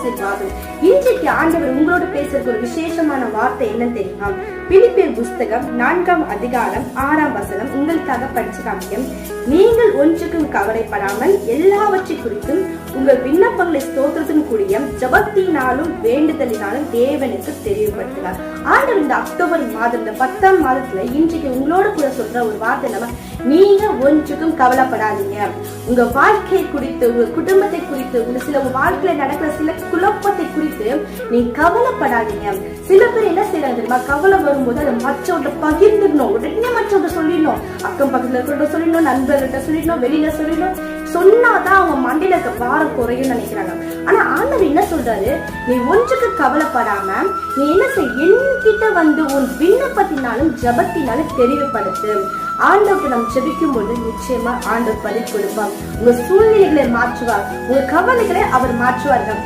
ஆசீர்வாதம். இன்றைக்கு ஆண்டவர் உங்களோட பேசுறதுக்கு ஒரு விசேஷமான வார்த்தை என்னன்னு தெரியுமா? பிலிப்பியர் புஸ்தகம் 4ஆம் அதிகாரம் 6ஆம் வசனம் உங்களுக்காக படிச்சு காமிக்கும். நீங்கள் ஒன்றுக்கும் கவலைப்படாமல் எல்லாவற்றை குறித்தும் உங்கள் விண்ணப்பங்களை ஸ்தோத்திரத்தின் கூடிய ஜபத்தினாலும் வேண்டுதலினாலும் தேவனுக்கு தெரியப்படுத்துகிறார். ஆண்டவர் இந்த அக்டோபர் மாதம், இந்த 10ஆம் மாதத்துல இன்றைக்கு உங்களோட கூட சொல்ற ஒரு வார்த்தை நம்ம, நீங்க ஒன்றுக்கும் கவலைப்படாதீங்க. உங்க வாழ்க்கை குறித்து, உங்க குடும்பத்தை குறித்து, உங்க வாழ்க்கையில நடக்கிற சில குழப்பத்தை குறித்து நீங்க கவலைப்படாதீங்க. சில பேர் என்ன செய்யறாங்க தெரியுமா? கவலை வரும்போது அதை மற்றவங்க பகிர்ந்துடணும், உடனே மற்றவங்க சொல்லிடணும், அக்கம் பக்கத்துல இருக்கிறவங்க சொல்லிடணும், நண்பர்கிட்ட சொல்லிடணும், வெளியில சொல்லிடணும். சொன்னாதான் அவங்க மண்டையில இருக்க பாரம் குறையும் நினைக்கிறாங்க. ஆனா ஆண்டவர் என்ன சொல்றாரு? நீ ஒன்றுக்கு கவலைப்படாம நீ என்ன செய், என்கிட்ட வந்து உன் விண்ணப்பத்தினாலும் ஜபத்தினாலும் தெளிவுபடுத்து. ஆண்டவருக்கு நம்ம ஜெபிக்கும் போது நிச்சயமா ஆண்டவர் பதில் கொடுப்பார். உங்க சூழ்நிலைகளை மாற்றுவார், உங்க கவலைகளை அவர் மாற்றுவார்கள்.